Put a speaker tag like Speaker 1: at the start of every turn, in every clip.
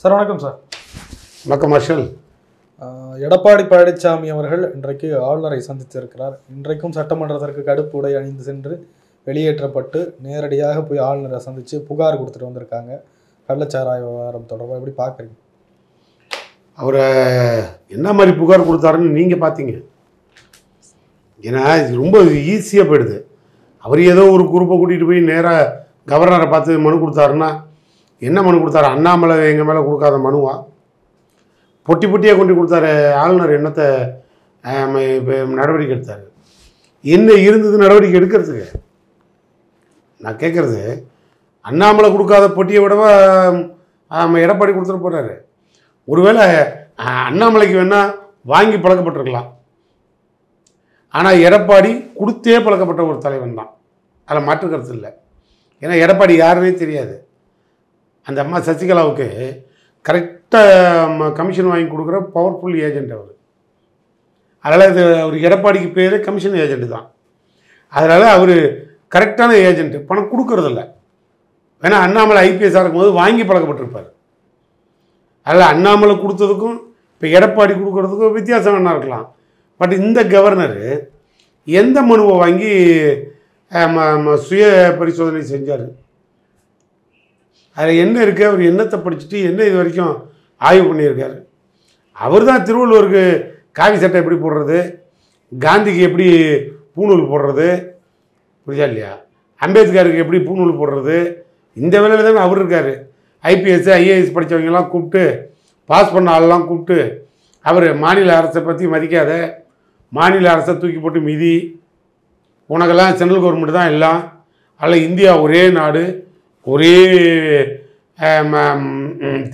Speaker 1: Sir வணக்கம் sir.
Speaker 2: வணக்கம் marshal.
Speaker 1: Edappadi Palaniswami அவர்கள் இன்றைக்கு ஆளுநரை சந்தித்திருக்கிறார். இன்றைக்கும் சட்டமன்றத்திற்கு கடுப்பு உடை அணிந்து சென்று வெளியேற்றப்பட்டு நேரடியாக போய் ஆளுநரை சந்தித்து புகார் கொடுத்துட்டு வந்திருக்காங்க. கள்ளச்சாராய விவகாரம் தொடர்பாக எப்படி பார்க்குறீங்க?
Speaker 2: அவரை என்ன மாதிரி புகார் கொடுத்தாருன்னு நீங்கள் பார்த்தீங்க. ஏன்னா இது ரொம்ப ஈஸியாக போயிடுது. அவர் ஏதோ ஒரு குரூப்பை கூட்டிகிட்டு போய் நேராக கவர்னரை பார்த்து மனு கொடுத்தாருன்னா என்ன மனு கொடுத்தாரு? அண்ணாமலை எங்கள் மேலே கொடுக்காத மனுவா? பொட்டி பொட்டியாக கொண்டு கொடுத்தாரு. ஆளுநர் என்னத்தை நடவடிக்கை எடுத்தார்? என்ன இருந்தது நடவடிக்கை எடுக்கிறதுக்கு? நான் கேட்குறது, அண்ணாமலை கொடுக்காத பொட்டியை விடவா எடப்பாடி கொடுத்துட்டு போகிறாரு. ஒருவேளை அண்ணாமலைக்கு வேணால் வாங்கி பழக்கப்பட்டிருக்கலாம். ஆனால் எடப்பாடி கொடுத்தே பழக்கப்பட்ட ஒரு தலைவன் தான், அதில் மாற்றுக்கிறது இல்லை. ஏன்னா எடப்பாடி யாருன்னே தெரியாது. அந்த அம்மா சசிகலாவுக்கு கரெக்டாக கமிஷன் வாங்கி கொடுக்குற பவர்ஃபுல் ஏஜெண்ட் அவர். அதனால் இது அவர் எடப்பாடிக்கு பேர் கமிஷன் ஏஜெண்ட்டு தான். அதனால் அவர் கரெக்டான ஏஜெண்ட்டு, பணம் கொடுக்கறதில்ல. வேணால் அண்ணாமலை ஐபிஎஸ்ஸாக இருக்கும்போது வாங்கி பழக்கப்பட்டிருப்பார். அதில் அண்ணாமலை கொடுத்ததுக்கும் இப்போ எடப்பாடி கொடுக்குறதுக்கும் வித்தியாசம் வேணா இருக்கலாம். பட் இந்த கவர்னர் எந்த மனுவை வாங்கி சுய பரிசோதனை செஞ்சார்? அதில் என்ன இருக்குது? அவர் என்னத்தை படிச்சுட்டு என்ன இது வரைக்கும் ஆய்வு பண்ணியிருக்காரு? அவர் தான் திருவள்ளுவருக்கு காவி சட்டை எப்படி போடுறது, காந்திக்கு எப்படி பூநூல் போடுறது, புரியுதா இல்லையா, அம்பேத்கருக்கு எப்படி பூநூல் போடுறது, இந்த வேலையில் தானே அவர் இருக்கார். ஐபிஎஸ் ஐஏஎஸ் படித்தவங்கெல்லாம் கூப்பிட்டு, பாஸ் பண்ண ஆளெல்லாம் கூப்பிட்டு, அவர் மாநில அரசை பற்றி மதிக்காத, மாநில அரசை தூக்கி போட்டு மிதி, உனக்கெல்லாம் சென்ட்ரல் கவர்மெண்ட் தான் எல்லாம், அதில் இந்தியா ஒரே நாடு, ஒரே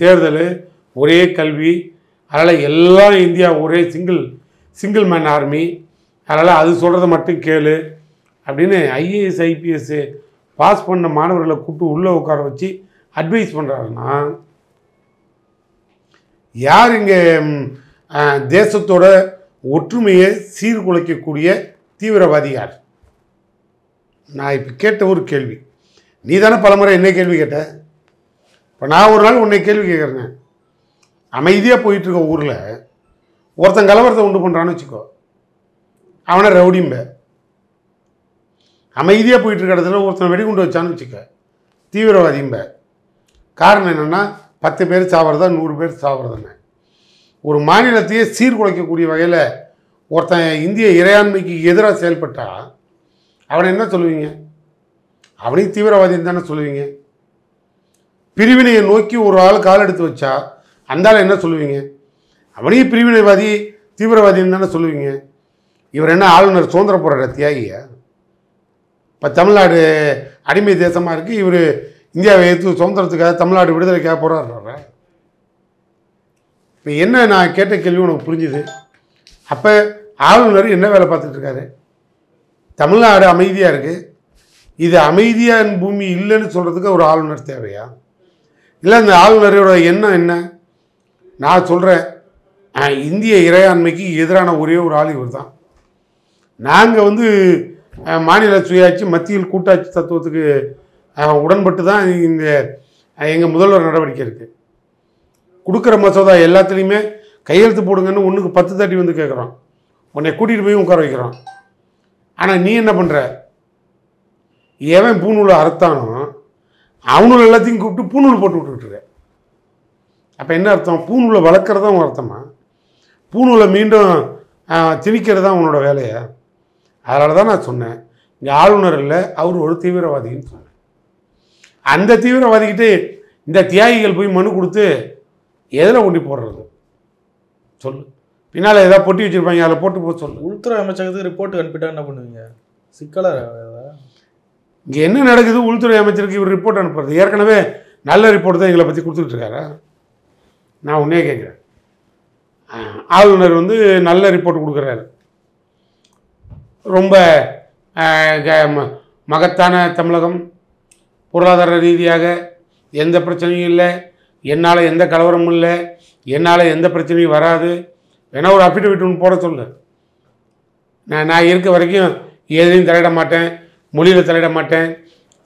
Speaker 2: தேர்தல், ஒரே கல்வி, அதனால் எல்லாம் இந்தியா ஒரே சிங்கிள் மேன் ஆர்மி, அதனால் அது சொல்கிறத மட்டும் கேளு அப்படின்னு ஐஏஎஸ் ஐபிஎஸ் பாஸ் பண்ண மாணவர்களை கூப்பிட்டு உள்ளே உட்கார வச்சு அட்வைஸ் பண்ணுறாருன்னா, யார் இங்கே தேசத்தோட ஒற்றுமையை சீர்குலைக்கக்கூடிய தீவிரவாதி யார்? நான் இப்போ கேட்ட ஒரு கேள்வி. நீ தானே பலமுறை என்ன கேள்வி கேட்ட. இப்போ நான் ஒரு நாள் உன்னை கேள்வி கேட்குறேங்க. அமைதியாக போயிட்டுருக்க ஊரில் ஒருத்தன் கலவரத்தை உண்டு பண்ணுறான்னு வச்சுக்கோ, அவனை ரவுடிம்ப. அமைதியாக போயிட்டுருக்க இடத்துல ஒருத்தன் வெடிகுண்டு வச்சான்னு வச்சுக்க, தீவிரவாதிம்ப. காரணம் என்னென்னா 10 பேர் சாவறதா 100 பேர் சாவறதுன்னு. ஒரு மாநிலத்தையே சீர்குலைக்கக்கூடிய வகையில் ஒருத்தன் இந்திய இறையாண்மைக்கு எதிராக செயல்பட்டால் அவனை என்ன சொல்லுவீங்க? அவனையும் தீவிரவாதின்னு தானே சொல்லுவீங்க. பிரிவினையை நோக்கி ஒரு ஆள் கால் எடுத்து வச்சா அந்த ஆள் என்ன சொல்லுவீங்க? அவனையும் பிரிவினைவாதி தீவிரவாதின்னு தானே சொல்லுவீங்க. இவர் என்ன ஆளுநர் சுதந்திர போராட்ட தியாகியா? இப்போ தமிழ்நாடு அடிமை தேசமாக இருக்குது, இவர் இந்தியாவை எடுத்து சுதந்திரத்துக்காக தமிழ்நாடு விடுதலைக்காக போராடுறாரு. இப்போ என்ன நான் கேட்ட கேள்வி உனக்கு புரிஞ்சுது? அப்போ ஆளுநர் என்ன வேலை பார்த்துட்ருக்காரு? தமிழ்நாடு அமைதியாக இருக்குது, இது அமைதியான பூமி இல்லைன்னு சொல்கிறதுக்கு ஒரு ஆளுநர் தேவையா? இல்லை இந்த ஆளுநரோட எண்ணம் என்ன? நான் சொல்கிறேன், இந்திய இறையாண்மைக்கு எதிரான ஒரே ஒரு ஆள் இவர் தான். நாங்கள் மாநில சுயாட்சி மத்தியில் கூட்டாட்சி தத்துவத்துக்கு உடன்பட்டு தான் இந்த எங்கள் முதல்வர் நடவடிக்கை இருக்குது. கொடுக்குற மசோதா எல்லாத்துலேயுமே கையெழுத்து போடுங்கன்னு 1க்கு 10 தட்டி வந்து கேட்குறோம், உன்னை கூட்டிகிட்டு போய் உட்கார வைக்கிறோம். ஆனால் நீ என்ன பண்ணுற? எவன் பூநூலை அறுத்தானோ அவனூல் எல்லாத்தையும் கூப்பிட்டு பூநூல் போட்டு விட்டுக்கிட்டுருக்க. அப்போ என்ன அர்த்தம்? பூநூலை வளர்க்குறது தான் உன் அர்த்தமா? பூநூலை மீண்டும் திணிக்கிறது தான் உன்னோட வேலையா? அதனால தான் நான் சொன்னேன், இங்கே ஆளுநர் இல்லை, அவர் ஒரு தீவிரவாதின்னு சொன்னேன். அந்த தீவிரவாதிக்கிட்டே இந்த தியாகிகள் போய் மனு கொடுத்து எதில் கொண்டு போடுறது சொல்லு? பின்னால் ஏதாவது பொட்டி வச்சுருப்பாங்க, அதில் போட்டு போக சொல்லு.
Speaker 1: உள்துறை அமைச்சகத்துக்கு ரிப்போர்ட் அனுப்பிட்டா என்ன பண்ணுவீங்க? சிக்கலாக
Speaker 2: இங்கே என்ன நடக்குது? உள்துறை அமைச்சருக்கு இவர் ரிப்போர்ட் அனுப்புறது. ஏற்கனவே நல்ல ரிப்போர்ட் தான் எங்களை பற்றி கொடுத்துக்கிட்டு இருக்காரா? நான் உன்னே கேட்குறேன். ஆளுநர் நல்ல ரிப்போர்ட் கொடுக்குறாரு. ரொம்ப மகத்தான தமிழகம், பொருளாதார ரீதியாக எந்த பிரச்சனையும் இல்லை, என்னால் எந்த கலவரமும் இல்லை, என்னால் எந்த பிரச்சனையும் வராது, வேணா ஒரு அஃபிடவிட் ஒன்று போட சொல்லு. நான் இருக்க வரைக்கும் எதையும் தலையிட மாட்டேன், மொழியில் தலையிட மாட்டேன்,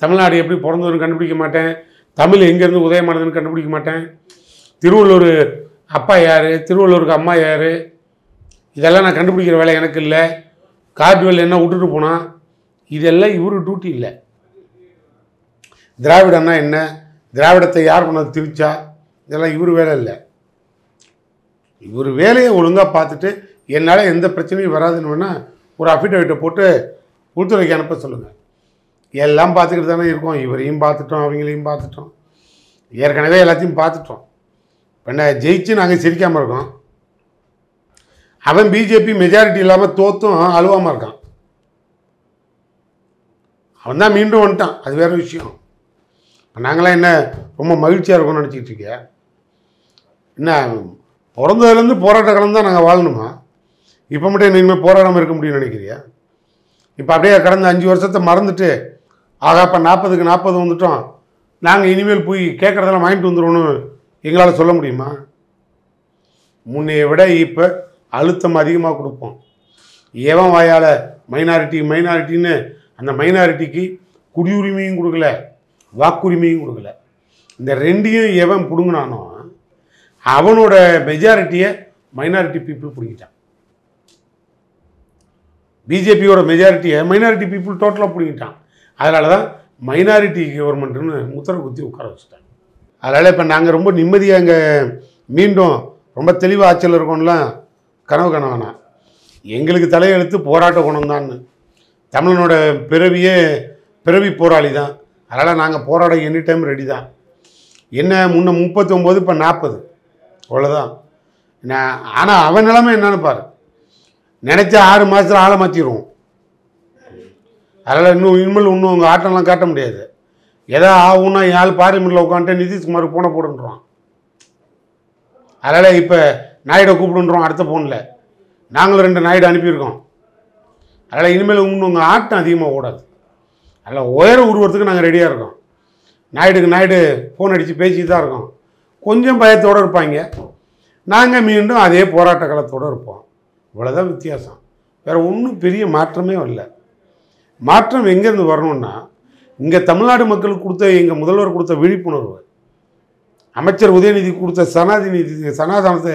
Speaker 2: தமிழ்நாடு எப்படி பிறந்ததுன்னு கண்டுபிடிக்க மாட்டேன், தமிழ் எங்கேருந்து உதயமானதுன்னு கண்டுபிடிக்க மாட்டேன், திருவள்ளூர் அப்பா யார், திருவள்ளூருக்கு அம்மா யார், இதெல்லாம் நான் கண்டுபிடிக்கிற வேலை எனக்கு இல்லை. கார்டுவெல் என்ன விட்டுட்டு போனான், இதெல்லாம் இவரு டியூட்டி இல்லை. திராவிடன்னா என்ன, திராவிடத்தை யார் கொண்டாந்து திரிச்சா, இதெல்லாம் இவர் வேலை இல்லை. இவர் வேலையை ஒழுங்காக பார்த்துட்டு என்னால் எந்த பிரச்சனையும் வராதுன்னு வேணால் ஒரு அஃபிடவிட்டை போட்டு உள்துறைக்கு அனுப்ப சொல்லுங்கள். எல்லாம் பார்த்துக்கிட்டு தானே இருக்கோம். இவரையும் பார்த்துட்டோம், அவங்களையும் பார்த்துட்டோம், ஏற்கனவே எல்லாத்தையும் பார்த்துட்டோம். இப்போ ஜெயிச்சு நாங்கள் சிரிக்காமல் இருக்கோம். அவன் பிஜேபி மெஜாரிட்டி இல்லாமல் தோத்தும் அழுவாமல் இருக்கான். அவன் தான் மீண்டும் வந்துட்டான், அது வேறு விஷயம். நாங்களாம் என்ன ரொம்ப மகிழ்ச்சியாக இருக்கோம்னு நினச்சிக்கிட்டு இருக்கியா? என்ன பிறந்ததுலேருந்து போராட்ட காலம் தான் நாங்கள் வாழணுமா? இப்போ மட்டும் என்ன இனிமேல் போராடாமல் இருக்க முடியும்னு நினைக்கிறியா? இப்போ அப்படியே கடந்த 5 வருஷத்தை மறந்துட்டு ஆகா இப்போ 40க்கு 40 வந்துட்டோம், நாங்கள் இனிமேல் போய் கேட்குறதெல்லாம் வாங்கிட்டு வந்துடுவோன்னு எங்களால் சொல்ல முடியுமா? முன்னைய விட இப்போ அழுத்தம் அதிகமாக கொடுப்போம். எவன் வாயால் மைனாரிட்டின்னு அந்த மைனாரிட்டிக்கு குடியுரிமையும் கொடுக்கல, வாக்குரிமையும் கொடுக்கல. இந்த ரெண்டையும் எவன் பிடுங்கினானோ அவனோட மெஜாரிட்டியை மைனாரிட்டி பீப்புள் பிடிக்கிட்டான். பிஜேபியோட மெஜாரிட்டியை மைனாரிட்டி பீப்புள் டோட்டலாக பிடிக்கிட்டான். அதனால தான் மைனாரிட்டி கவர்மெண்ட்டுன்னு முத்திரை குத்தி உட்கார வச்சுட்டாங்க. அதனால் இப்போ நாங்கள் ரொம்ப நிம்மதியாக இங்கே மீண்டும் ரொம்ப தெளிவாக ஆட்சியில் இருக்கோம்லாம் கனவு காண வேணாம். எங்களுக்கு தலையெழுத்து போராட்ட குணம் தான். தமிழனோட பிறவி போராளி தான். அதனால் நாங்கள் போராட எனி டைம் ரெடி தான். என்ன முன்ன 39 இப்போ 40 அவ்வளோதான். ஆனால் அவன் நிலைமை என்னன்னு பாரு, நினச்சா 6 மாதத்தில் ஆளை மாற்றிடுவோம். அதனால் இனிமேல் உங்கள் ஆட்டம்லாம் காட்ட முடியாது. எதா ஆகும்னா யாழ் பார்லிமெண்ட்டில் உட்காந்துட்டு நிதிஷ்குமார் போனை போடுன்றான். அதனால் இப்போ நாயுடை கூப்பிடுன்றோம் அடுத்த ஃபோனில். நாங்களும் 2 நாயுடு அனுப்பியிருக்கோம். அதனால் இனிமேல் உங்கள் ஆட்டம் அதிகமாக ஓடாது. அதில் உயர உருவத்துக்கு நாங்கள் ரெடியாக இருக்கோம். நாயுடு ஃபோன் அடித்து பேசிட்டு தான் இருக்கோம். கொஞ்சம் பயத்தோடு இருப்பாங்க, நாங்கள் மீண்டும் அதே போராட்ட காலத்தோடு இருப்போம். இவ்வளோதான் வித்தியாசம். வேறு ஒன்றும் பெரிய மாற்றமே வரல. மாற்றம் எங்கேருந்து வரணும்னா, இங்கே தமிழ்நாடு மக்களுக்கு கொடுத்த எங்கள் முதல்வர் கொடுத்த விழிப்புணர்வு, அமைச்சர் உதயநிதி கொடுத்த சனாதனத்தை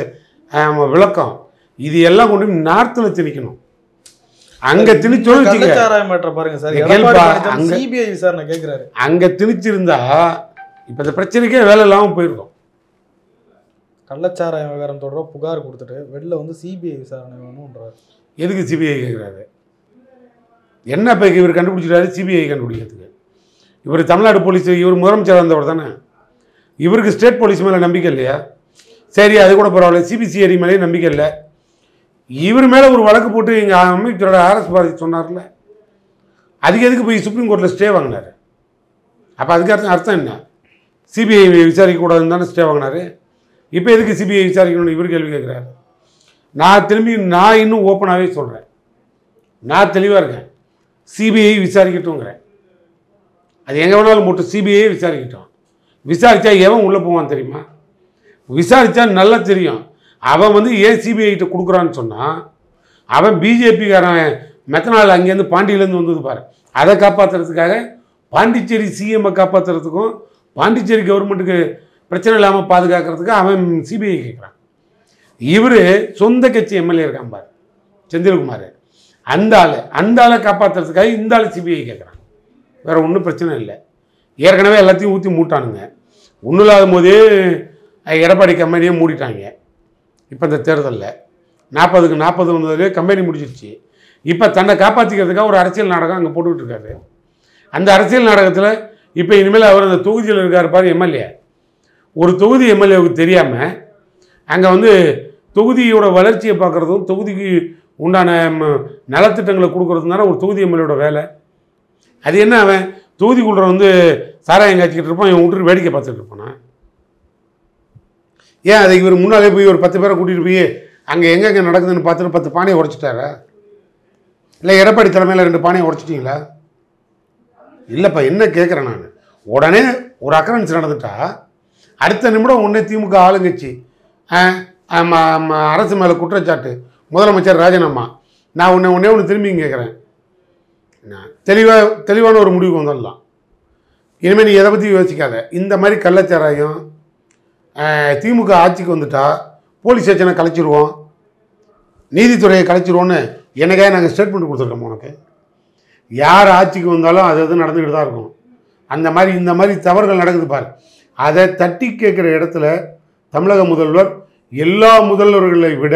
Speaker 2: விளக்கம், இது எல்லாம் கொண்டு நார்த்தில் திணிக்கணும். அங்க திணிச்சோம் அங்க திணிச்சிருந்தா இப்ப இந்த பிரச்சனைக்கே வேலை இல்லாமல் போயிருக்கும்.
Speaker 1: கள்ளச்சாராய விவகாரம் தொடர்பாக புகார் கொடுத்துட்டு வெளில வந்து சிபிஐ விசாரணை வேணும்ன்றாரு.
Speaker 2: எதுக்கு சிபிஐ கேட்குறாரு? என்ன இப்போ இவர் கண்டுபிடிச்சிட்டாரு சிபிஐ கண்டுபிடிக்கிறதுக்கு? இவர் தமிழ்நாடு போலீஸ், இவர் முதலமைச்சர் வந்தவர் தானே, இவருக்கு ஸ்டேட் போலீஸ் மேலே நம்பிக்கை இல்லையா? சரி, அது கூட பரவாயில்ல. சிபிசிஐடி மேலே நம்பிக்கை இல்லை. இவர் மேலே ஒரு வழக்கு போட்டு எங்கள் அமைச்சரோட ஆர்எஸ் பாரதி சொன்னார்ல, அதுக்கு எதுக்கு போய் சுப்ரீம் கோர்ட்டில் ஸ்டே வாங்கினார்? அப்போ அதுக்கு அர்த்தம் என்ன? சிபிஐ விசாரிக்கக்கூடாதுன்னு தானே ஸ்டே வாங்கினார். இப்போ எதுக்கு சிபிஐ விசாரிக்கணும்னு இவர் கேள்வி கேட்குறாரு. நான் இன்னும் ஓப்பனாகவே சொல்கிறேன், நான் தெளிவாக இருக்கேன். சிபிஐ விசாரிக்கட்டும்ங்கிறேன். அது எங்கே வேணாலும் போட்டு சிபிஐ விசாரிக்கட்டும். விசாரித்தா எவன் உள்ளே போவான் தெரியுமா? விசாரித்தா நல்லா தெரியும். அவன் வந்து ஏன் சிபிஐட்ட கொடுக்குறான்னு சொன்னால், அவன் பிஜேபிக்காரன் மெத்தனால் அங்கேருந்து பாண்டியிலேருந்து வந்தது பாரு, அதை காப்பாற்றுறதுக்காக பாண்டிச்சேரி சிஎம்ஐ காப்பாற்றுறதுக்கும் பாண்டிச்சேரி கவர்மெண்ட்டுக்கு பிரச்சனை இல்லாமல் பாதுகாக்கிறதுக்கு அவன் சிபிஐ கேட்குறான். இவர் சொந்த கட்சி எம்எல்ஏ இருக்கான் பாரு, செந்தில்குமார், அந்த ஆளை காப்பாற்றுறதுக்காக இந்த ஆள் சிபிஐ கேட்குறான். வேறு ஒன்றும் பிரச்சனை இல்லை. ஏற்கனவே எல்லாத்தையும் ஊற்றி மூட்டானுங்க. ஒன்றும் இல்லாத போதே எடப்பாடி கம்பெனியை மூடிட்டாங்க. இப்போ இந்த தேர்தலில் 40க்கு 40 வந்ததுலேயே கம்பெனி முடிச்சிருச்சு. இப்போ தன்னை காப்பாற்றிக்கிறதுக்காக ஒரு அரசியல் நாடகம் அங்கே போட்டுக்கிட்டு இருக்காரு. அந்த அரசியல் நாடகத்தில் இப்போ இனிமேல் அவர் அந்த தொகுதியில் இருக்கார் பாரு எம்எல்ஏ, ஒரு தொகுதி எம்எல்ஏவுக்கு தெரியாமல் அங்கே வந்து தொகுதியோட வளர்ச்சியை பார்க்குறதும் தொகுதிக்கு உண்டான நலத்திட்டங்களை கொடுக்குறதும் தானே ஒரு தொகுதி எம்எல்ஏயோட வேலை. அது என்ன, அவன் தொகுதிக்குள்ள வந்து சாராயம் காய்ச்சிக்கிட்டு இருப்பான், இவன் விட்டுட்டு வேடிக்கை பார்த்துட்டு இருப்பானா? ஏன் அதை இவர் முன்னாலே போய் ஒரு 10 பேரை கூட்டிகிட்டு போய் அங்கே எங்கெங்கே நடக்குதுன்னு பார்த்துட்டு 10 பானையை உடைச்சிட்டாரா? இல்லை எடப்பாடி தலைமையில் 2 பானையை உடைச்சிட்டிங்களா? இல்லைப்பா, என்ன கேட்குறேன் நான், உடனே ஒரு அக்கரன்ஸ் நடந்துட்டா அடுத்த நிமிடம் உடனே திமுக ஆளுங்கட்சி அரசு மேலே குற்றச்சாட்டு, முதலமைச்சர் ராஜினாமா. நான் ஒன்று திரும்பி கேட்குறேன், தெளிவான ஒரு முடிவுக்கு வந்துடலாம். இனிமேல் நீ எதை பற்றி யோசிக்காத. இந்த மாதிரி கள்ளச்சாராயம் திமுக ஆட்சிக்கு வந்துட்டா போலீஸ் ஸ்டேஷனை கலைச்சிருவோம், நீதித்துறையை கலைச்சிருவோன்னு எனக்கே நாங்கள் ஸ்டேட்மெண்ட் கொடுத்துருக்கோம். உனக்கு யார் ஆட்சிக்கு வந்தாலும் அது அது நடந்துக்கிட்டு தான் இருக்கும். அந்த மாதிரி இந்த மாதிரி தவறுகள் நடக்குது பாரு. அதை தட்டி கேட்குற இடத்துல தமிழக முதல்வர் எல்லா முதல்வர்களை விட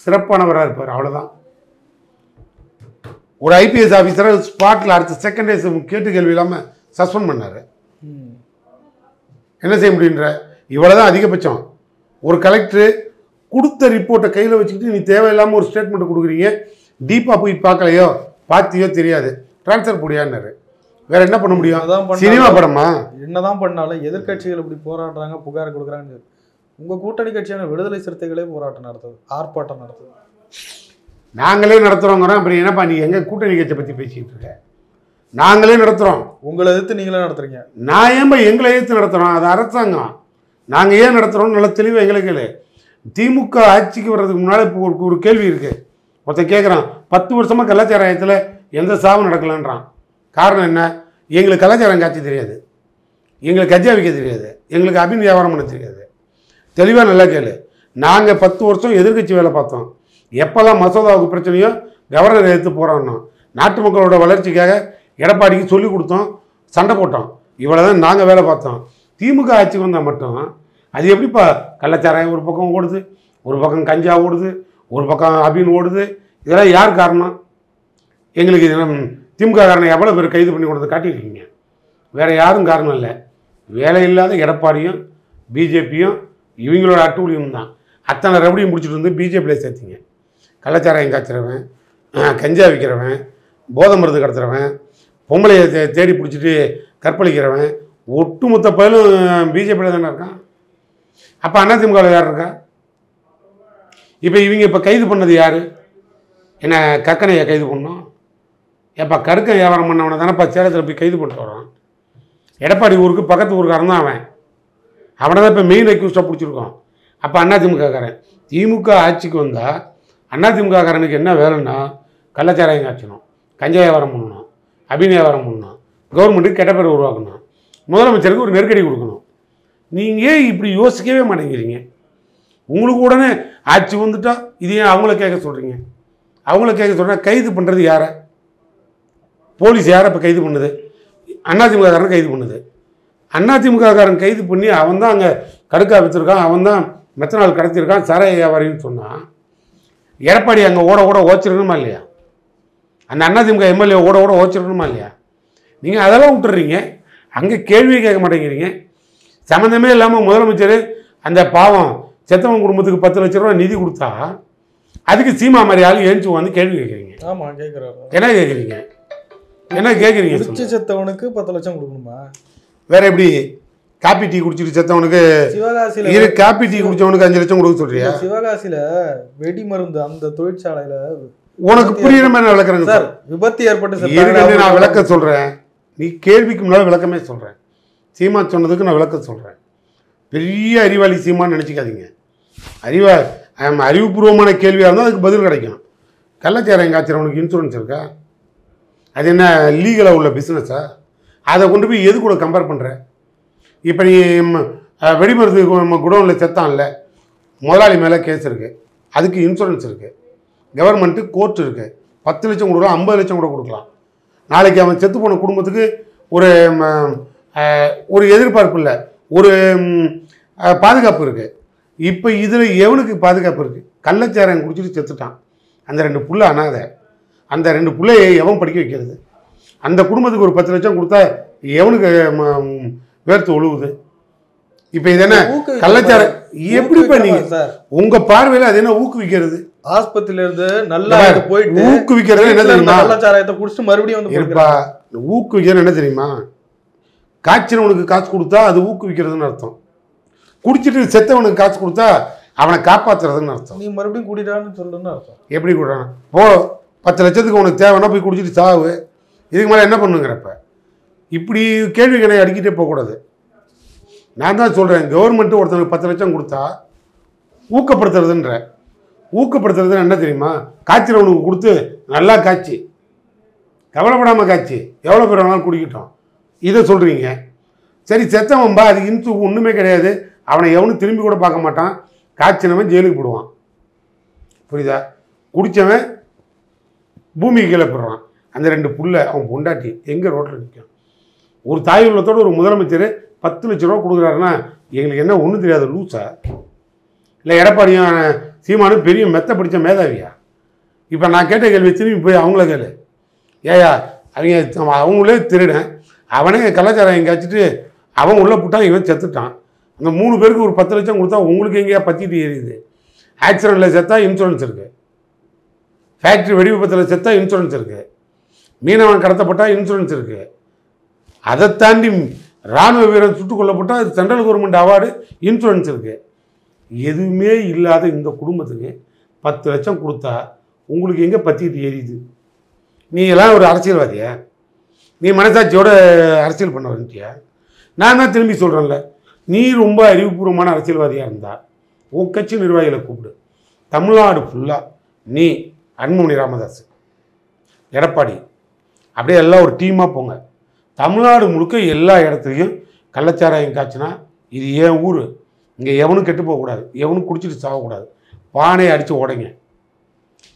Speaker 2: சிறப்பானவராக இருப்பார். அவ்வளோதான். ஒரு ஐபிஎஸ் ஆஃபீஸரை ஸ்பாட்டில் அடுத்த செகண்டே கேட்டு கேள்வி இல்லாமல் சஸ்பெண்ட் பண்ணார். என்ன செய்ய முடியுன்ற இவ்வளோதான் அதிகபட்சம். ஒரு கலெக்டரு கொடுத்த ரிப்போர்ட்டை கையில் வச்சுக்கிட்டு நீ தேவையில்லாமல் ஒரு ஸ்டேட்மெண்ட் கொடுக்குறீங்க, டீப்பாக போய் பார்க்கலையோ பார்த்தியோ தெரியாது, ட்ரான்ஸ்ஃபர் போடியான்னாரு. வேற என்ன பண்ண முடியும்? சினிமா படமா?
Speaker 1: என்னதான் பண்ணாலும் எதிர்கட்சிகள் இப்படி போராடுறாங்க, புகார் கொடுக்குறாங்க. உங்க கூட்டணி கட்சியான விடுதலை சிறுத்தைகளே போராட்டம் நடத்துது, ஆர்ப்பாட்டம் நடத்துது.
Speaker 2: நாங்களே நடத்துறோங்கிறோம். அப்புறம் என்னப்பா நீ எங்க கூட்டணி கட்சியை பத்தி பேசிட்டு இருக்க? நாங்களே நடத்துறோம்.
Speaker 1: உங்களை எதிர்த்து நீங்களே நடத்துறீங்க.
Speaker 2: நான் ஏன்பா எங்களை எதிர்த்து நடத்துறோம்? அது அரசாங்கம். நாங்கள் ஏன் நடத்துறோம்னு நல்ல தெளிவாக எங்களுக்கு. திமுக ஆட்சிக்கு வர்றதுக்கு முன்னாடி இப்போ ஒரு கேள்வி இருக்கு. ஒருத்தன் கேட்குறான், 10 வருஷமா கலாச்சாரத்தில் எந்த சாவும் நடக்கலான்றான். காரணம் என்ன? எங்களுக்கு கலாச்சாரம் காட்சி தெரியாது, எங்களுக்கு கஜா விற்க தெரியாது, எங்களுக்கு அபின் வியாபாரம் பண்ண தெரியாது. தெளிவாக நல்லா கேளு. நாங்கள் 10 வருஷம் எதிர்கட்சி வேலை பார்த்தோம். எப்போல்லாம் மசோதாவுக்கு பிரச்சனையோ கவர்னர் எடுத்து போகிறோம்னோ, நாட்டு மக்களோட வளர்ச்சிக்காக எடப்பாடிக்கு சொல்லிக் கொடுத்தோம், சண்டை போட்டோம். இவ்வளோ தான் நாங்கள் வேலை பார்த்தோம். திமுக ஆட்சிக்கு வந்தால் மட்டும் அது எப்படிப்பா கள்ளச்சாராயம் ஒரு பக்கம் ஓடுது, ஒரு பக்கம் கஞ்சா ஓடுது, ஒரு பக்கம் அபின் ஓடுது. இதெல்லாம் யார் காரணம்? எங்களுக்கு திமுக காரணம் எவ்வளோ பேர் கைது பண்ணி கொடுத்து காட்டியிருக்கீங்க. வேறு யாரும் காரணம் இல்லை. வேலை இல்லாத எடப்பாடியும் பிஜேபியும் இவங்களோட அட்டூழியம் தான். அத்தனை ரபடியும் முடிச்சுட்டு வந்து பிஜேபியில் சேர்த்திங்க. கள்ளச்சாராயம் காய்ச்சிறவன், கஞ்சா விற்கிறவன், போதை மருந்து கடத்துறவன், பொம்பளையை தேடி பிடிச்சிட்டு கற்பழிக்கிறவன், ஒட்டுமொத்த பயிலும் பிஜேபியில் தானே இருக்கான். அப்போ அதிமுகவில் யார் இருக்கா? இப்போ இவங்க இப்போ கைது பண்ணது யார்? என்ன கக்கனையை கைது பண்ணோம்? ஏப்பா கடுக்க வியாபாரம் பண்ணவனை தானேப்பா சேலத்தில் போய் கைது பண்ணிட்டு வரான். எடப்பாடி ஊருக்கு பக்கத்து ஊருக்காரன் தான் அவன். அவனை தான் இப்போ மெயின் அக்யூஸ்டாக பிடிச்சிருக்கோம். அப்போ அதிமுககாரன். திமுக ஆட்சிக்கு வந்தால் அதிமுககாரனுக்கு என்ன வேலைன்னா கள்ளச்சாராயம் காய்ச்சணும், கஞ்சா வியாபாரம் பண்ணணும், அபின் வியாபாரம் பண்ணணும், கவர்மெண்ட்டுக்கு கெட்ட பேர் உருவாக்கணும், முதலமைச்சருக்கு ஒரு நெருக்கடி கொடுக்கணும். நீங்கள் இப்படி யோசிக்கவே மாட்டேங்கிறீங்க. உங்களுக்கு உடனே ஆட்சி வந்துட்டா இது ஏன் அவங்கள கேட்க சொல்கிறீங்க? அவங்கள கேட்க சொல்கிறேன். கைது பண்ணுறது யாரை? போலீஸ் யாரை இப்போ கைது பண்ணுது? அதிமுககாரன் கைது பண்ணுது. அதிமுககாரன் கைது பண்ணி அவன் தான் அங்கே கடுக்கா விற்றுருக்கான், அவன் தான் மெத்தனால் கடத்திருக்கான், சாராய வியாபாரின்னு சொன்னான். எடப்பாடி அங்கே ஓட ஓச்சிருக்கணுமா இல்லையா? அந்த அதிமுக எம்எல்ஏ ஓட ஓச்சிருக்கணுமா இல்லையா? நீங்கள் அதெல்லாம் விட்டுறீங்க. அங்கே கேள்வியை கேட்க மாட்டேங்கிறீங்க. சம்மந்தமே இல்லாமல் முதலமைச்சர் அந்த பாவம் செத்தவன் குடும்பத்துக்கு 10 லட்ச ரூபா நிதி கொடுத்தா அதுக்கு சீமா மாதிரி ஆள் ஏஞ்சி வந்து கேள்வி கேட்குறீங்க.
Speaker 1: ஆமாம், கேட்குறாரு.
Speaker 2: என்ன கேட்குறீங்க? என்ன கேட்குறீங்க?
Speaker 1: செத்தவனுக்கு 10 லட்சம் கொடுக்கணுமா?
Speaker 2: வேற எப்படி? காப்பி டீ குடிச்சிட்டு செத்தவனுக்கு
Speaker 1: சிவகாசியில
Speaker 2: காப்பி டீ குடிச்சவனுக்கு 5 லட்சம் கொடுக்க சொல்றியா?
Speaker 1: சிவகாசியில வெடி மருந்து அந்த தொழிற்சாலையில
Speaker 2: உனக்கு புரியுற மாதிரி நான் விளக்குறேங்க
Speaker 1: சார். விபத்து ஏற்பட்டு
Speaker 2: நான் விளக்க சொல்றேன். நீ கேள்விக்கு முன்னாடி விளக்கமே சொல்றேன். சீமா சொன்னதுக்கு நான் விளக்க சொல்றேன். பெரிய அறிவாளி சீமான்னு நினச்சிக்காதீங்க. அறிவுபூர்வமான கேள்வியாக இருந்தால் அதுக்கு பதில் கிடைக்கும். கள்ளச்சாராயம் காய்ச்சறவனுக்கு இன்சூரன்ஸ் இருக்கா? அது என்ன லீகலாக உள்ள பிஸ்னஸா? அதை கொண்டு போய் எது கூட கம்பேர் பண்ணுற? இப்போ நீ வெடிமருந்து குடோனில் செத்தான்ல, முதலாளி மேலே கேஸ் இருக்குது, அதுக்கு இன்சூரன்ஸ் இருக்குது, கவர்மெண்ட்டு கோர்ட் இருக்குது. 10 லட்சம் கொடுக்கலாம், 50 லட்சம் கூட கொடுக்கலாம். நாளைக்கு அவன் செத்து போன குடும்பத்துக்கு ஒரு எதிர்பார்ப்பு இல்லை, ஒரு பாதுகாப்பு இருக்குது. இப்போ இதில் எவனுக்கு பாதுகாப்பு இருக்குது? கள்ளச்சாராயம் குடிச்சிட்டு செத்துட்டான். அந்த 2 புள்ள அனாதை. அந்த 2 பிள்ளையை எவன் படிக்க வைக்கிறது? அந்த குடும்பத்துக்கு ஒரு 10 லட்சம் கொடுத்தா எவனுக்கு வேர்த்து ஒழுகுது? இப்போ இது என்ன கள்ளச்சாரம்? எப்படி பண்ணீங்க உங்க பார்வையில்? அது என்ன ஊக்குவிக்கிறது?
Speaker 1: ஆஸ்பத்திரியில இருந்து நல்லா போயிட்டு
Speaker 2: ஊக்குவிக்கிறது என்ன தெரியுமா?
Speaker 1: கள்ளச்சாராயத்தை குடிச்சிட்டு மறுபடியும் வந்து
Speaker 2: இருப்பா. ஊக்குவிக்கிறது என்ன தெரியுமா? காய்ச்சனவனுக்கு காசு கொடுத்தா அது ஊக்குவிக்கிறதுன்னு அர்த்தம். குடிச்சிட்டு செத்தவனுக்கு காசு கொடுத்தா அவனை காப்பாற்றுறதுன்னு அர்த்தம்.
Speaker 1: நீ மறுபடியும் குடிடான்னு சொல்றதுன்னு அர்த்தம்.
Speaker 2: எப்படி குடிறான்? போ 10 லட்சத்துக்கு உனக்கு தேவைன்னா போய் குடிச்சிட்டு சாவு. இதுக்கு மேலே என்ன பண்ணுங்கிறப்ப இப்படி கேள்வி கிடையாது, அடிக்கிட்டே போகக்கூடாது. நான் தான் சொல்கிறேன், கவர்மெண்ட்டு ஒருத்தனுக்கு 10 லட்சம் கொடுத்தா ஊக்கப்படுத்துறதுன்ற. ஊக்கப்படுத்துறதுன்னு என்ன தெரியுமா? காய்ச்சறவனுக்கு கொடுத்து நல்லா காய்ச்சி கவலைப்படாமல் காய்ச்சி எவ்வளோ பேர் வேணாலும் குடிக்கிட்டோம். இதை சொல்கிறீங்க. சரி, செத்தவன்பா, அது ஒன்றுமே கிடையாது, அவனை எவனும் திரும்பி கூட பார்க்க மாட்டான். காய்ச்சினவன் ஜெயிலுக்கு போடுவான். புரியுதா? குடித்தவன் பூமிக்கு கீழே போடுறான். அந்த 2 புள்ள அவன் பொண்டாட்டி எங்கே ரோட்டில் நிற்கும். ஒரு தாய் உள்ளத்தோடு ஒரு முதலமைச்சர் 10 லட்ச ரூபா கொடுக்குறாருன்னா எங்களுக்கு என்ன ஒன்றும் தெரியாது லூஸா? இல்லை எடப்பாடியும் சீமானும் பெரிய மெத்த பிடிச்ச மேதாவியா? இப்போ நான் கேட்ட கேள்வி திரும்பி போய் அவங்கள கேளு. ஏயா அவங்களே திருடன், அவனே கலாச்சாரம் எங்கே வச்சுட்டு அவன் உள்ளே போட்டான், இவன் செத்துட்டான். அந்த 3 பேருக்கு ஒரு 10 லட்சம் கொடுத்தா உங்களுக்கு எங்கேயா பற்றிட்டு எரியுது? ஆக்சிடெண்ட்டில் செத்தா இன்சூரன்ஸ் இருக்குது, ஃபேக்ட்ரி வெடி விபத்தில் செத்தா இன்சூரன்ஸ் இருக்குது, மீனவன் கடத்தப்பட்டால் இன்சூரன்ஸ் இருக்குது. அதை தாண்டி இராணுவ வீரன் சுட்டுக் கொல்லப்பட்டால் அது சென்ட்ரல் கவர்மெண்ட் அவார்டு, இன்சூரன்ஸ் இருக்குது. எதுவுமே இல்லாத இந்த குடும்பத்துக்கு 10 லட்சம் கொடுத்தா உங்களுக்கு எங்கே பற்றிட்டு எரியுது? நீ எல்லாம் ஒரு அரசியல்வாதியா? நீ மனசாட்சியோட அரசியல் பண்ண வந்துட்டியா? நான் தான் திரும்பி சொல்கிறேன்ல, நீ ரொம்ப அறிவுபூர்வமான அரசியல்வாதியாக இருந்தால் உன் கட்சி நிர்வாகிகளை கூப்பிடு. தமிழ்நாடு ஃபுல்லாக நீ, அன்புமணி ராமதாஸ், எடப்பாடி அப்படியே எல்லாம் ஒரு டீமாக போங்க. தமிழ்நாடு முழுக்க எல்லா இடத்துலையும் கள்ளச்சாராயம் காய்ச்சினா இது ஏன் ஊர், இங்கே எவனும் கெட்டு போகக்கூடாது, எவனும் குடிச்சிட்டு சாகக்கூடாது, பானையை அடித்து உடைங்க,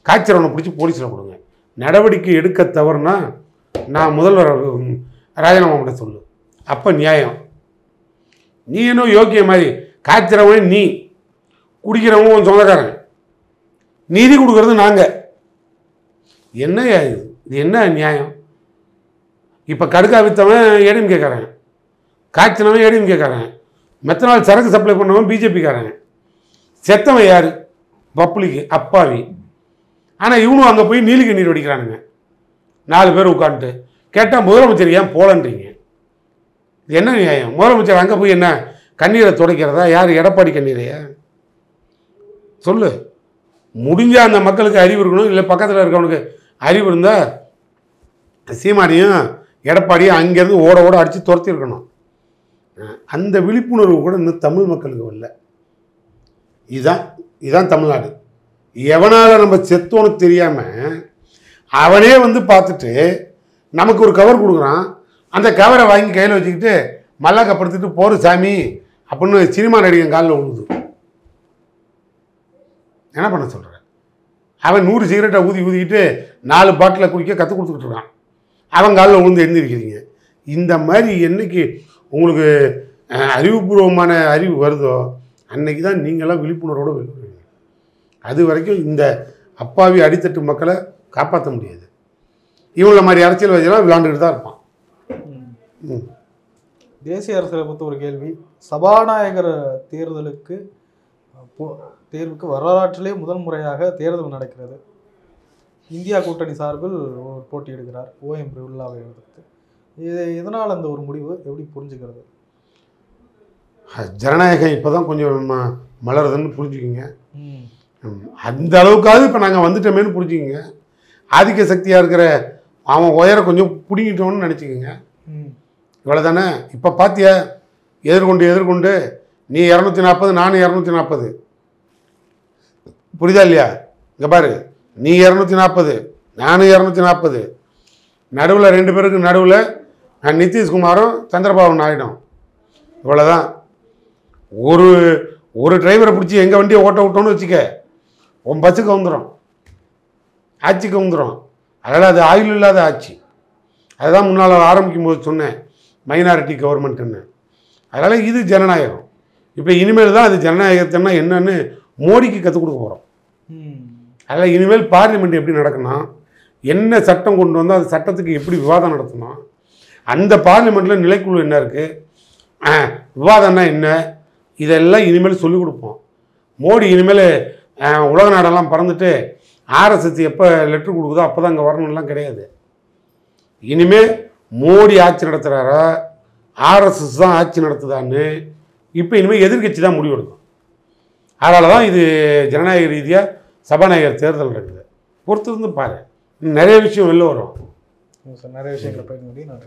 Speaker 2: காய்ச்சறவனை பிடிச்சி போலீஸில் கொடுங்க. நடவடிக்கை எடுக்க தவறுனா நான் முதல்வர் ராஜினாமா பண்ண சொல்லு, அப்போ நியாயம். நீ இன்னும் யோக்கிய மாதிரி காய்ச்சறவன் நீ, குடிக்கிறவங்க உன் சொந்தக்காரன், நீதி கொடுக்கறது நாங்கள். என்ன இது என்ன நியாயம்? இப்போ கடுக்கா விற்றவன் ஏடிஎம் கேட்குறேன், காய்ச்சினவன் ஏடிஎம் கேட்குறேன், மெத்தனால் சரக்கு சப்ளை பண்ணவன் பிஜேபிக்காரன், செத்தவன் யார்? பப்ளிக்கு அப்பாவி. ஆனால் இவனும் அங்கே போய் நீலிக்கு நீர் வடிக்கிறானுங்க 4 பேர் உட்காந்துட்டு. கேட்டால் முதலமைச்சர் ஏன் போலன்றீங்க? இது என்ன நியாயம்? முதலமைச்சர் அங்கே போய் என்ன கண்ணீரை துடைக்கிறதா? யார் எடப்பாடி கண்ணீரையா? சொல்லு. முடிஞ்சால் அந்த மக்களுக்கு அறிவு இருக்கணும், இல்லை பக்கத்தில் இருக்கவனுக்கு அறிவு இருந்தால் சீமானியும் எடப்பாடியும் அங்கேருந்து ஓட ஓட அடித்து துரத்தி இருக்கணும். அந்த விழிப்புணர்வு கூட இன்னும் தமிழ் மக்களுக்கு வரல. இதுதான் தமிழ்நாடு. எவனால் நம்ம செத்தோன்னு தெரியாமல் அவனே வந்து பார்த்துட்டு நமக்கு ஒரு கவர் கொடுக்குறான். அந்த கவரை வாங்கி கையில் வச்சுக்கிட்டு மல்லாக்கப்படுத்திட்டு போகிற சாமி அப்படின்னு சினிமா நடிகன் காலில் விழுது. என்ன பண்ண சொல்கிறேன்? அவன் 100 சிகரெட்டை ஊதிக்கிட்டு 4 பாட்டில் குடிக்க கற்றுக் கொடுத்துக்கிட்டு இருக்கான். அவன் காலில் விழுந்து எழுந்திருக்கிறீங்க. இந்த மாதிரி என்னைக்கு உங்களுக்கு அறிவுபூர்வமான அறிவு வருதோ அன்னைக்கு தான் நீங்களாம் விழிப்புணர்வோடு வெளிப்படுவீங்க. அது வரைக்கும் இந்த அப்பாவி அடித்தட்டு மக்களை காப்பாற்ற முடியாது. இவங்கள மாதிரி அரசியல்வாதிகளாம் விளையாண்டுக்கிட்டு தான் இருப்பான்.
Speaker 1: தேசிய அரசியலை பொறுத்த ஒரு கேள்வி, சபாநாயகர் தேர்தலுக்கு வரலாற்றிலே முதல் முறையாக தேர்தல் நடக்கிறது. இந்தியா கூட்டணி சார்பில் ஒரு போட்டியிடுகிறார் ஓஎம் பிர்லாவை எதிர்த்து. இதனால் அந்த ஒரு முடிவு எப்படி புரிஞ்சுக்கிறது?
Speaker 2: ஜனநாயகம் இப்போ தான் கொஞ்சம் மலருதுன்னு புரிஞ்சுக்கிங்க. அந்த அளவுக்காவது இப்போ நாங்கள் வந்துட்டோமேனு புரிஞ்சுக்கிங்க. ஆதிக்க சக்தியாக இருக்கிற அவன் உயர கொஞ்சம் பிடிங்கிட்டோன்னு நினச்சிக்கோங்க. இவ்வளோ தானே. இப்போ பார்த்தியா, எதிர்கொண்டு நீ 240, நானும் 240. புரியுதா இல்லையா? இங்கே பாரு, நீ 240, நானும் 240. நடுவில் 2 பேருக்கு நடுவில் நிதிஷ்குமாரும் சந்திரபாபு நாயுடும். இவ்வளோதான். ஒரு டிரைவரை பிடிச்சி எங்கள் வண்டியை ஓட்ட விட்டோன்னு வச்சுக்க, உன் பஸ்ஸுக்கு வந்துடும், ஆட்சிக்கு வந்துடும். அதனால் அது ஆயுள் இல்லாத ஆட்சி. அதுதான் முன்னால் ஆரம்பிக்கும் போது சொன்னேன், மைனாரிட்டி கவர்மெண்ட்டுன்னு. அதனால் இது ஜனநாயகம். இப்போ இனிமேல் தான் அது ஜனநாயகத்தின்னா என்னன்னு மோடிக்கு கற்றுக் கொடுக்க போகிறோம். அதனால் இனிமேல் பார்லிமெண்ட் எப்படி நடக்கணும், என்ன சட்டம் கொண்டு வந்தால் அந்த சட்டத்துக்கு எப்படி விவாதம் நடத்தணும், அந்த பார்லிமெண்ட்டில் நிலைக்குழு என்ன இருக்குது, விவாதம்னா என்ன, இதெல்லாம் இனிமேல் சொல்லிக் கொடுப்போம். மோடி இனிமேல் உலக நாடெல்லாம் பறந்துட்டு ஆர்எஸ்எஸ் எப்போ லெட்ரு கொடுக்குதோ அப்போ தான் அங்கே வரணும்லாம் கிடையாது. இனிமேல் மோடி ஆட்சி நடத்துகிறாரா ஆர்எஸ்எஸ் தான் ஆட்சி நடத்துதான்னு இப்போ இனிமேல் எதிர்கட்சி தான் முடிவெடுக்கும். அதனால தான் இது ஜனநாயக ரீதியாக சபாநாயகர் தேர்தல் நடக்குது. பொறுத்திருந்து பாரு, நிறைய விஷயம் வெளில வரும்.
Speaker 1: நிறைய விஷயங்களை பயன்படுத்தி நான்